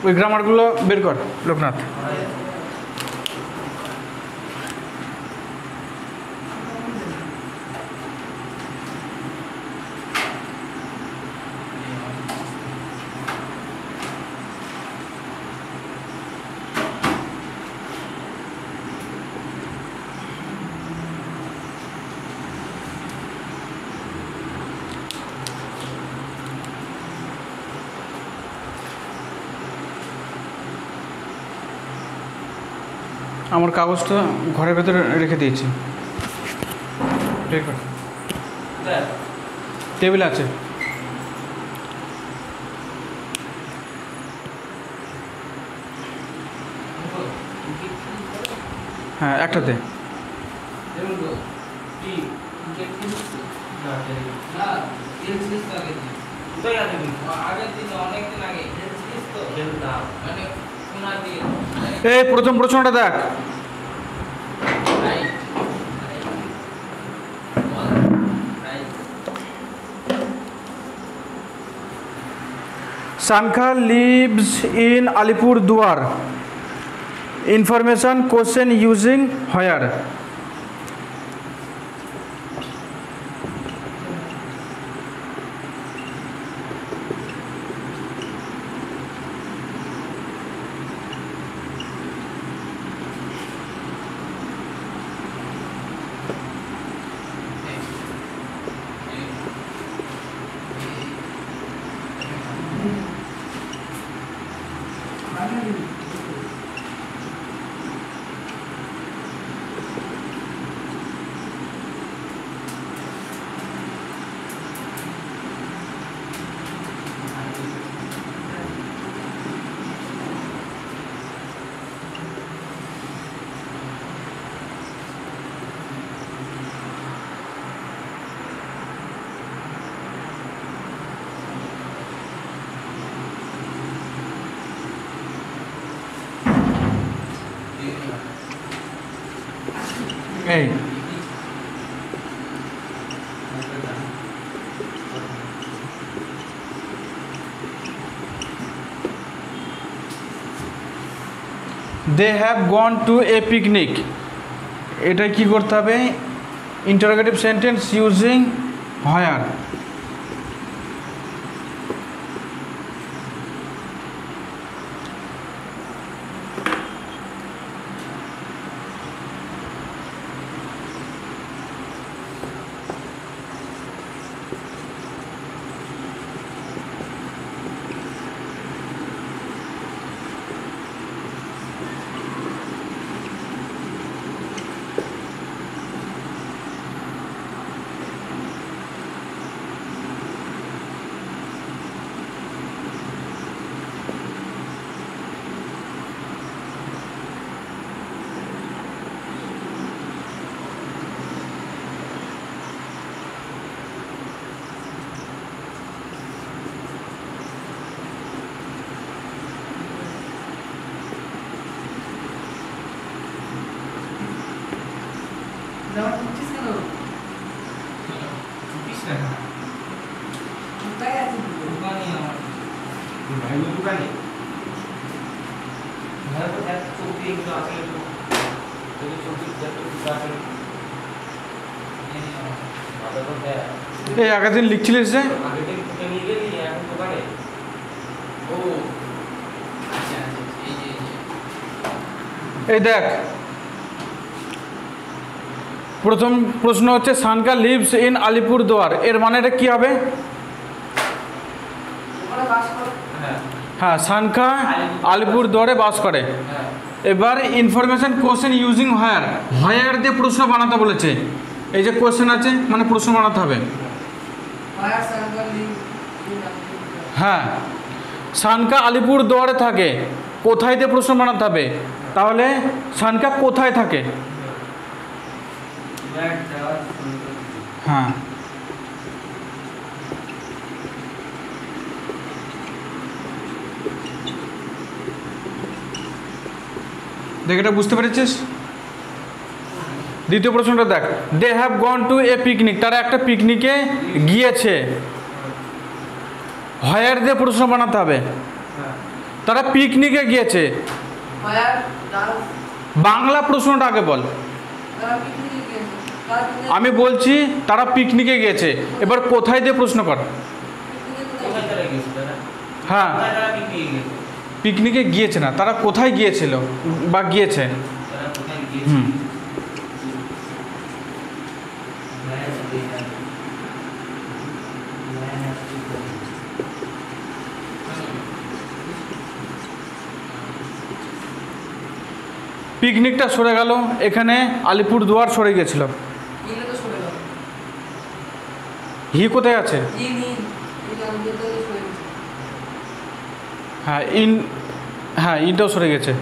ওই গ্রামারগুলো বের কর লোকনাথ। আমার কাগজটা ঘরের ভেতরে রেখে দিয়েছি, টেবিল আছে। হ্যাঁ একটাতে। এই প্রথম প্রশ্নটা দেখ। Sankha lives in Alipurduar. Information question using where? Hey. They have gone to a picnic. এটা কি করতে হবে? Interrogative sentence using where? এই আগের দিন লিখছিলিস যে এই দেখ প্রথম প্রশ্ন হচ্ছে সানকা লিভস ইন আলিপুরদুয়ার, এর মানেটা কি হবে? হ্যাঁ সানকা আলিপুরদুয়ারে বাস করে। এবার ইনফরমেশন কোশ্চেন ইউজিং হোয়ার, হোয়ার দিয়ে প্রশ্ন বানাতে বলেছে। এই যে কোশ্চেন আছে মানে প্রশ্ন বানাতে হবে। হ্যাঁ সানকা আলিপুরদুয়ারে থাকে, কোথায় দিয়ে প্রশ্ন বানাতে হবে? তাহলে সানকা কোথায় থাকে? হ্যাঁ দেখ এটা বুঝতে পেরেছিস? দ্বিতীয় প্রশ্নটা দেখ, they have gone to a picnic, তারা একটা পিকনিকে গিয়েছে। হোয়ার দিয়ে প্রশ্ন বানাতে হবে। তারা পিকনিকে গিয়েছে। where does বাংলা প্রশ্নটা আগে বল। তারা পিকনিকে গিয়েছে, তারা পিকনিকে আমি বলছি তারা পিকনিকে গিয়েছে, এবার কোথায় দিয়ে প্রশ্ন কর। কোথায় তারা গেছে তারা? হ্যাঁ, কোথায় তারা পিকনিকে গেছে? পিকনিকে গিয়েছে না, তারা কোথায় গিয়েছিল বা গিয়েছে। তারা কোথায় গিয়েছে? হুম। Where did they have- Where have they gone? পিকনিকটা সরে গেল, এখানে আলিপুরদুয়ার সরে গেছিল। ইনে তো সরে গেল, হি কোথায় আছে? ইন আলবিয়াতে সরে গেছে। হ্যাঁ হ্যাঁ, ইনটাও সরে গেছে।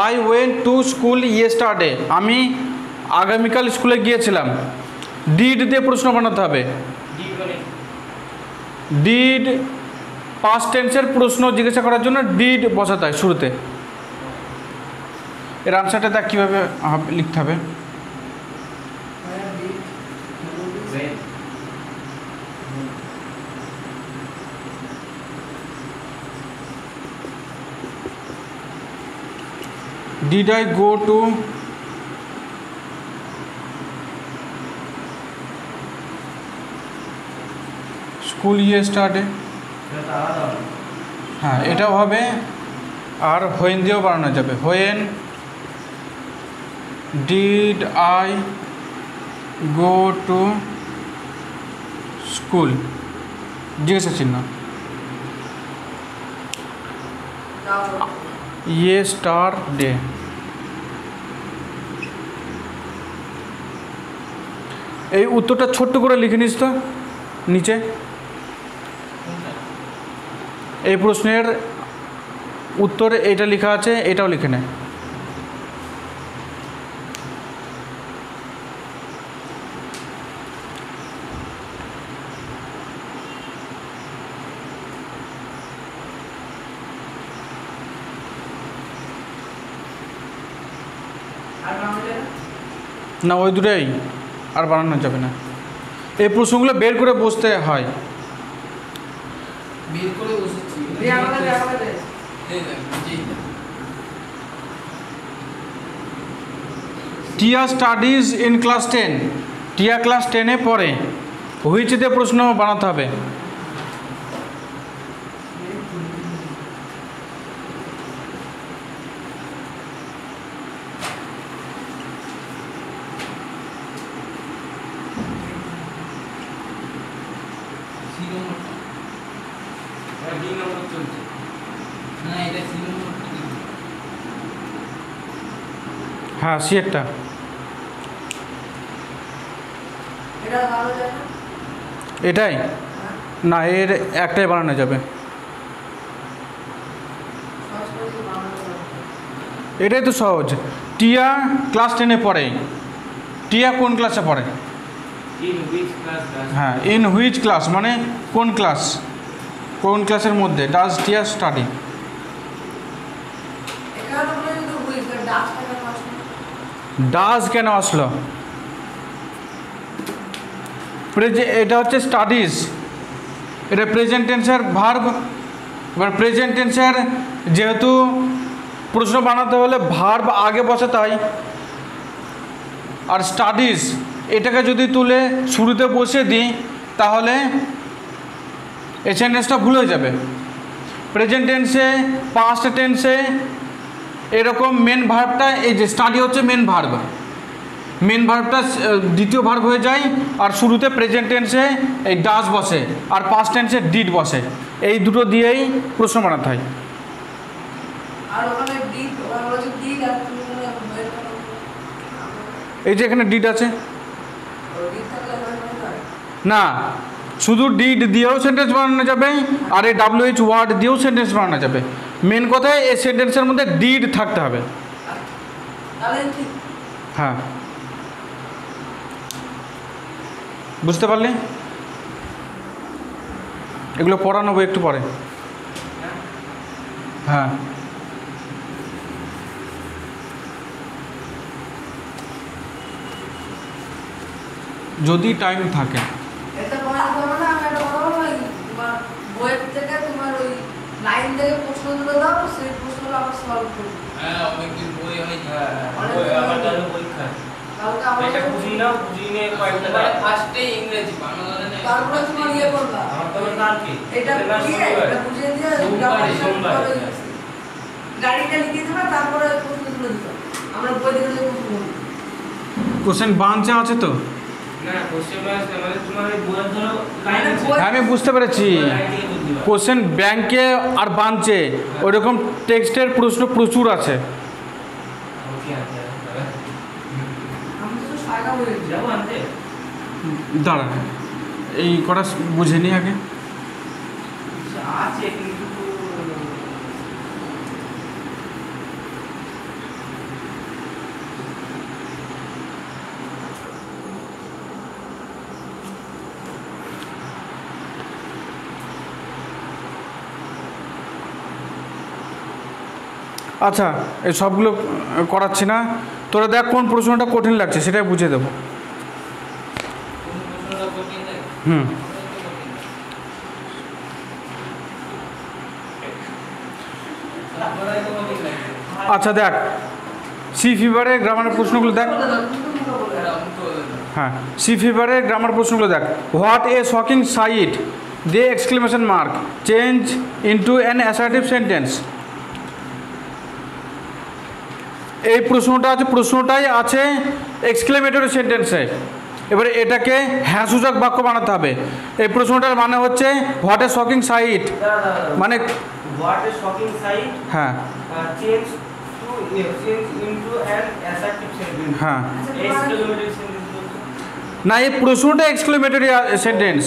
I went to school yesterday, আমি আগামীকাল স্কুলে গিয়েছিলাম। ডিড দিয়ে প্রশ্ন বানাতে হবে। Did মানে ডিড পাস্ট টেন্সের প্রশ্ন জিজ্ঞাসা করার জন্য ডিড বসাতে হয় শুরুতে। এর আনসারটা দেখ কীভাবে লিখতে হবে। Where did when? Did I go to school yesterday, এটা তো আলাদা হবে। হ্যাঁ এটাও হবে। আর হোয়েন দিয়েও বানানো যাবে। When did I go to school, জিজ্ঞাসা চিহ্ন। যাও ইয়েস্টারডে। এই উত্তরটা ছোট্ট করে লিখে নিস তো নিচে। এই প্রশ্নের উত্তরে এটা লেখা আছে, এটাও লিখে নে। আর বাংলা না ওই দুটোই আর বানানো যাবে না। এই প্রশ্নগুলো বের করে বসতে হয়। বের করে বসেছি। আমাদের টিয়া স্টাডিজ ইন ক্লাস 10, টিয়া ক্লাস 10-এ পড়ে। হুইচ দিয়ে প্রশ্ন বানাতে হবে। সি নম্বরটা। এটা D নম্বর চলছে। না এটা সি নম্বরটা। হ্যাঁ সি একটা। এটা ভালো যায় না। এটাই না, এর একটাই বানানো যাবে। সহজ করে দিলে বাংলা যাবে। এটাই তো সহজ। টিয়া ক্লাস 10-এ পড়ে। টিয়া কোন ক্লাসে পড়ে? In which class does হ্যাঁ, ইন হুইচ ক্লাস মানে কোন ক্লাস, কোন ক্লাসের মধ্যে ডাজ টিয়া স্টাডি। এখানে তো বলে দিতে বুঝ করে ডাস টাকা কষ্ট। ডাজ কেন আসলো? এটা হচ্ছে স্টাডিজ, এটা প্রেজেন্ট টেন্সের ভার্ব। এবার প্রেজেন্ট টেন্সের যেহেতু প্রশ্ন বানাতে হলে ভার্ব আগে বসাতে হয়। আর স্টাডিজ এটাকে যদি তুলে শুরুতে বসিয়ে দিই তাহলে এই সেন্টেন্সটা ভুল হয়ে যাবে। প্রেজেন্ট টেন্সে, পাস্ট টেন্সে এরকম মেন ভার্বটা, এই যে স্টাডি হচ্ছে মেন ভার্ব, মেন ভার্বটা দ্বিতীয় ভার্ব হয়ে যায়। আর শুরুতে প্রেজেন্ট টেন্সে এই ডাজ বসে, আর পাস্ট টেন্সে ডিড বসে। এই দুটো দিয়েই প্রশ্ন বানাতে হয়। আর ওখানে ডিড ওখানে বলছে ডিড আর তুমি মনে হয় বের করো। এই যে এখানে ডিড আছে ডিড থাকলে হয় না, শুধু ডিড দিয়েও সেন্টেন্স বানানো যাবে, আর এই WH ওয়ার্ড দিয়েও সেন্টেন্স বানানো যাবে। মেন কথায় এই সেন্টেন্সের মধ্যে ডিড থাকতে হবে। তাহলে ঠিক। হ্যাঁ, বুঝতে পারলি? এগুলো পড়ানো হবে একটু পরে। হ্যাঁ, যদি টাইম থাকে। এটা পড়া করো না, আমি এটা বলবো না তোমার বইয়ের থেকে তোমার ওই লাইন থেকে প্রশ্নগুলো দাও, সেই প্রশ্নগুলো আমরা সলভ করব। হ্যাঁ অনেকদিন বই হয়নি। আমার তাহলে পরীক্ষা কালকে আমরা এটা বুঝি নাও, বুঝি নিয়ে কয়েকটা তোমার ফার্স্টে ইংরেজি বাংলা ধরে নেই। তারপরে তোমার ইয়ে করবা, আমার তো কালকে এটা বুঝিয়ে এটা বুঝিয়ে দিয়ে সোমবার গাড়িটা লিখে দেবা, তারপরে প্রশ্নগুলো দিবা। আমরা বই দেখে দেখে প্রশ্ন করব। কোশ্চেন বাঞ্চে আছে তো? না কোশ্চেন ব্যাংক মানে তোমার এই বইয়ের ধরো লাইন আছে, হ্যাঁ আমি বুঝতে পেরেছি। লাইন থেকে বুঝতে পারো। কোশ্চেন ব্যাংকে আর বাঞ্চে ওইরকম টেক্সটের প্রশ্ন প্রচুর আছে। ওকে আছে আমি তো সাগা বলে দিই। যাও আনতে দাঁড়া, এই কটা বুঝে নি আগে। আছে কিন্তু আচ্ছা এই সবগুলো করাচ্ছি না, তোরা দেখ কোন প্রশ্নটা কঠিন লাগছে সেটাই বুঝিয়ে দেবো। কোন প্রশ্নটা কঠিন লাগে? হুম তারপরে তো কঠিন লাগে। আচ্ছা দেখ, সি ফিভারের গ্রামারের প্রশ্নগুলো দেখ। বলে দাও, তুমি তো বলে দাও। এটা অঙ্ক বলে দাও। হ্যাঁ, সি ফিভারের গ্রামার প্রশ্নগুলো দেখ। হোয়াট এ শকিং সাইট, দে exclamation mark, change into an assertive sentence. এই প্রশ্নটাই আছে এক্সক্লেমেটরি সেন্টেন্সে। এবারে এটাকে হ্যাঁ সূচক বাক্য বানাতে হবে। এই প্রশ্নটার মানে হচ্ছে হোয়াট এ শকিং সাইট, মানে হোয়াট ইজ শকিং সাইট হ্যাঁ change into an assertive sentence. হ্যাঁ এক্সক্লেমেটরি সেন্টেন্স না, এই প্রশ্নটা এক্সক্লেমেটরি সেন্টেন্স,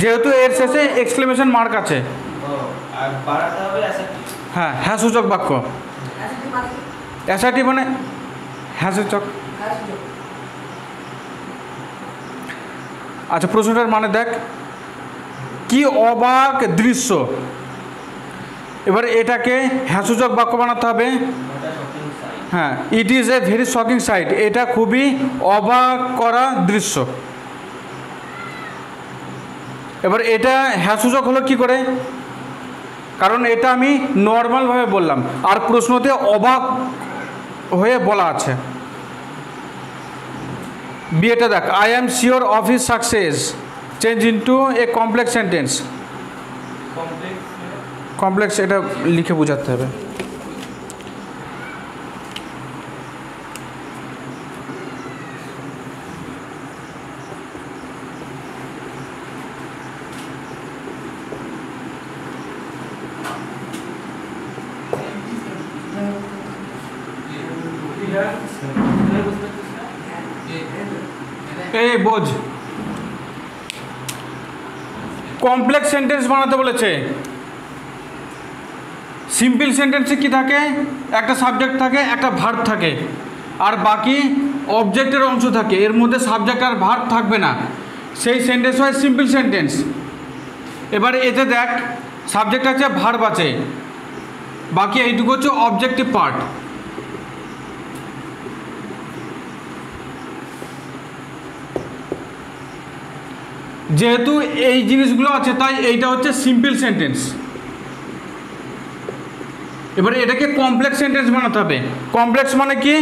যেহেতু এর শেষে এক্সক্লেমেশন মার্ক আছে। ও আর বাড়াতে হবে অ্যাসার্টিভ। হ্যাঁ হ্যাঁ সূচক বাক্য। আচ্ছা তুমি মানে কি? অ্যাসার্টিভ মানে হ্যাঁ সূচক। আসো। আচ্ছা প্রশ্নটার মানে দেখ, কি অবাক দৃশ্য। এবার এটাকে হ্যাসূচক বাক্য বানাতে হবে। What is shocking sight. হ্যাঁ, it is a very shocking sight, এটা খুবই অবাক করা দৃশ্য। এবার এটা হ্যাসূচক হলো কি করে, কারণ এটা আমি নর্মালভাবে বললাম আর প্রশ্নতে অবাক হয়ে বলা আছে। বিয়েটা দেখ, I am sure of his success, change into a complex sentence. Complex এটা লিখে বোঝাতে হবে। এই বোঝ, কমপ্লেক্স সেন্টেন্স বানাতে বলেছে। সিম্পল সেন্টেন্সে কি থাকে, একটা সাবজেক্ট থাকে, একটা ভার্ব থাকে, আর বাকি অবজেক্টের অংশ থাকে, এর মধ্যে সাবজেক্ট আর ভার্ব থাকবে না, সেই সেন্টেন্স হয় সিম্পল সেন্টেন্স। এবারে এতে দেখ সাবজেক্ট আছে, ভার্ব আছে, বাকি এইটুকু হচ্ছে অবজেক্টিভ পার্ট। যেহেতু এই জিনিসগুলো আছে তাই এইটা হচ্ছে সিম্পল সেন্টেন্স। এবারে এটাকে কমপ্লেক্স সেন্টেন্স বানাতে হবে। কমপ্লেক্স মানে কি,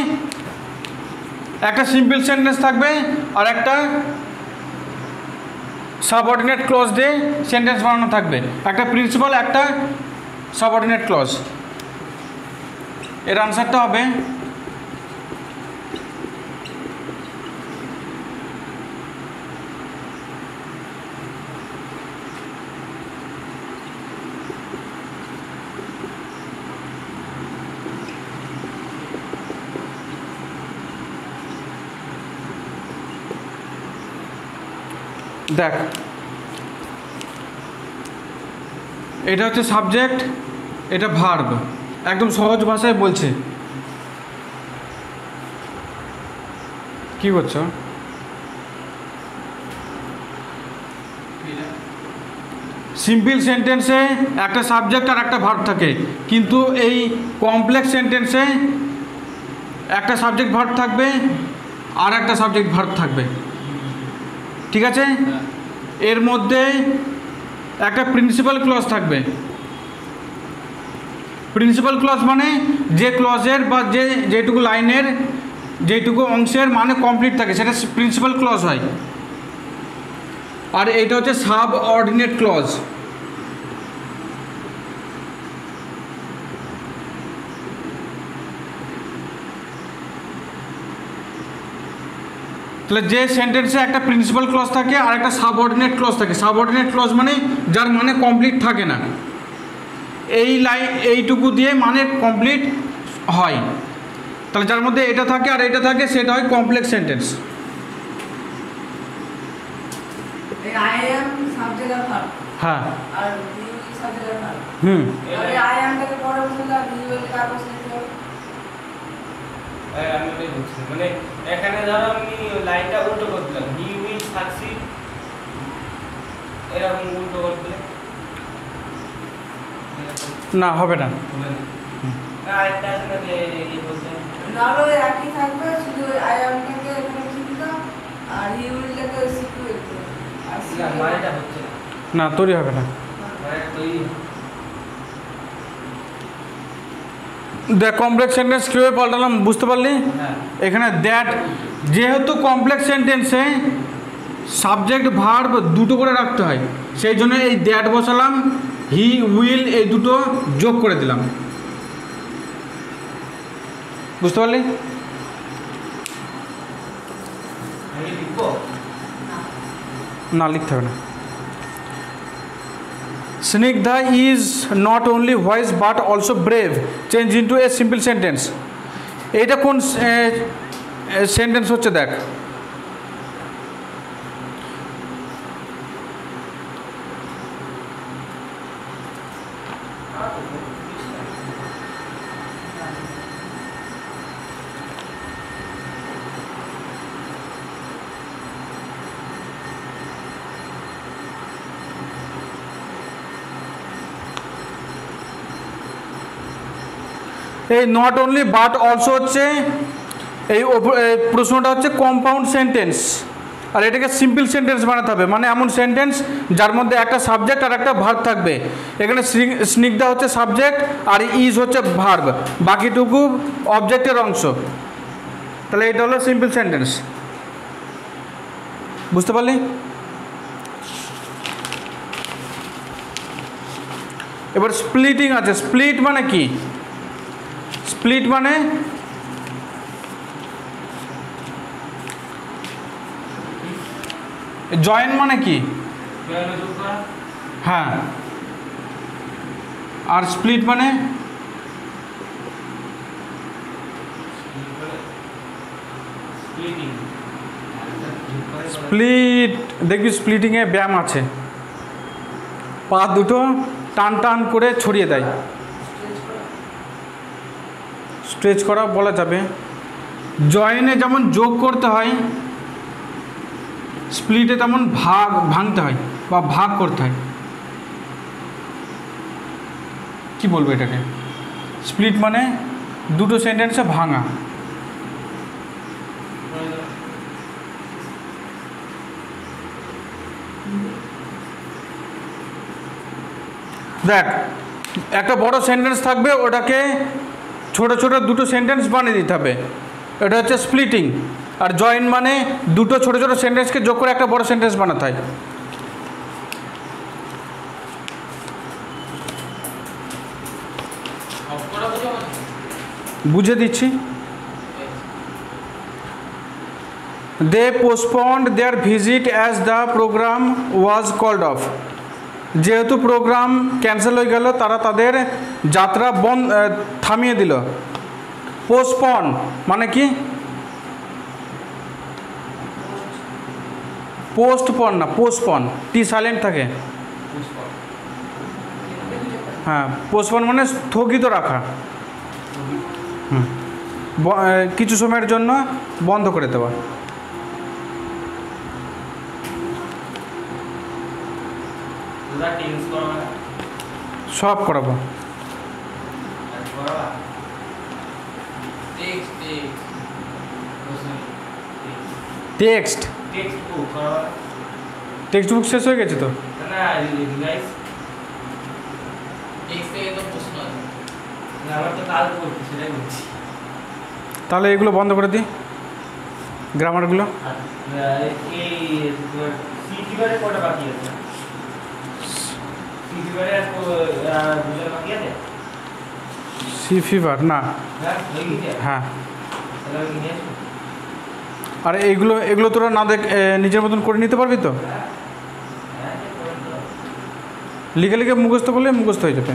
একটা সিম্পল সেন্টেন্স থাকবে আর একটা সাবঅর্ডিনেট ক্লজ দিয়ে সেন্টেন্স বানানো থাকবে, একটা প্রিন্সিপাল একটা সাবঅর্ডিনেট ক্লজ। এর আনসারটা হবে দেখ, এটা হচ্ছে সাবজেক্ট, এটা ভার্ব, একদম সহজ ভাষায় বলছে। কি করছো? সিম্পল সেন্টেন্সে একটা সাবজেক্ট আর একটা ভার্ব থাকে, কিন্তু এই কমপ্লেক্স সেন্টেন্সে একটা সাবজেক্ট ভার্ব থাকবে আর একটা সাবজেক্ট ভার্ব থাকবে, ঠিক আছে? এর মধ্যে একটা প্রিন্সিপাল ক্লজ থাকবে, প্রিন্সিপাল ক্লজ মানে যে ক্লজের বা যেটুকু লাইনের যেটুকু অংশের মানে কমপ্লিট থাকে সেটা প্রিন্সিপাল ক্লজ হয়। আর এইটা হচ্ছে সাব অর্ডিনেট ক্লজ। তাহলে যে সেন্টেন্সে একটা প্রিন্সিপাল ক্লজ থাকে আর একটা সাবঅর্ডিনেট ক্লজ থাকে, সাবঅর্ডিনেট ক্লজ মানে যার মানে কমপ্লিট থাকে না, এই লাইন এইটুকু দিয়ে মানে কমপ্লিট হয়। তাহলে যার মধ্যে এটা থাকে আর এটা থাকে সেটা হয় complex sentence. I am subject আর verb হ্যাঁ আর you is subject আর verb। তাহলে I am টাকে পরে বসলে আর you এর কাজ করতে হবে। আমি ওটাই বলছি, মানে এখানে ধরো আমি লাইনটা উল্টো করে দিলাম, হি উইল সাকসিড, এরকম উল্টো করে দিলে না হবে না। না আরেকটা আছে না যে এই বলতে নাহলে একই থাকবে, শুধু I am টাকে এখানে ঠিক দাও আর you will টাকে সিকিউর করো। আর না মানেটা হচ্ছে না, না তৈরি হবে না। মানে তৈরি দ্য কমপ্লেক্স সেন্টেন্স কীভাবে পাল্টালাম বুঝতে পারলি? হ্যাঁ এখানে দ্যাট, যেহেতু কমপ্লেক্স সেন্টেন্সে সাবজেক্ট ভার্ব দুটো করে রাখতে হয়, সেই জন্য এই দ্যাট বসালাম, হি উইল এই দুটো যোগ করে দিলাম। বুঝতে পারলি? আমি লিখবো না লিখতে হবে না। Snigdha is not only wise but also brave. Change into a simple sentence. এটা কোন সেন্টেন্স হচ্ছে দেখ। এই নট অনলি বাট অলসো হচ্ছে এই প্রশ্নটা হচ্ছে কম্পাউন্ড সেন্টেন্স, আর এটাকে সিম্পল সেন্টেন্স বানাতে হবে, মানে এমন সেন্টেন্স যার মধ্যে একটা সাবজেক্ট আর একটা ভার্ব থাকবে। এখানে স্নিগ্ধা হচ্ছে সাবজেক্ট আর ইজ হচ্ছে ভার্ব, বাকিটুকু অবজেক্টের অংশ। তাহলে এটা হলো সিম্পল সেন্টেন্স। বুঝতে পারলি? এবার স্প্লিটিং আছে। স্প্লিট মানে কি? স্প্লিট মানে জয়েন মানে কি? হ্যাঁ, আর স্প্লিট মানে স্প্লিট, দেখবি স্প্লিটিংয়ে ব্যায়াম আছে, পা দুটো টান টান করে ছড়িয়ে দেয়, স্ট্রেচ করা বলা যাবে। জয়েনে যেমন যোগ করতে হয়, স্প্লিটে তেমন ভাঙতে হয় বা ভাগ করতে হয়। কি বলবো এটাকে? স্প্লিট মানে দুটো সেন্টেন্সে ভাঙা। দেখ, একটা বড় সেন্টেন্স থাকবে, ওটাকে ছোট ছোট দুটো সেন্টেন্স বানিয়ে দিতে হবে, এটা হচ্ছে স্প্লিটিং। আর জয়েন মানে দুটো ছোট ছোট সেন্টেন্সকে যোগ করে একটা বড় সেন্টেন্স বানাতে হয়। বুঝে দিচ্ছি। They postponed their visit as the program was called off. যেহেতু প্রোগ্রাম ক্যান্সেল হয়ে গেল, তারা তাদের যাত্রা থামিয়ে দিল। পোস্টপন মানে কি? পোস্টপন না, পোস্টপন, টি সাইলেন্ট থাকে। হ্যাঁ, পোস্টপন মানে স্থগিত রাখা, কিছু সময়ের জন্য বন্ধ করে দেওয়া। সব করাবো। টেক্সট টেক্সট বুক শেষ হয়ে গেছে তো। আমার তো কাল করছি, সেটাই বলছি। তাহলে এগুলো বন্ধ করে দিই, গ্রামারগুলো। আর এই সি ফিভারে কটা বাকি আছে? সি ফিভারে আর দুটো বাকি আছে? সি ফিভার না, হ্যাঁ, হয়ে গেছে? হ্যাঁ। তাহলে আমি নিয়ে আসবো? আর এগুলো তোরা না দেখ নিজের মতন করে নিতে পারবি তো? হ্যাঁ, হ্যাঁ, যে করে নিতে হবে। লিখে লিখে মুখস্থ করলে মুখস্থ হয়ে যাবে।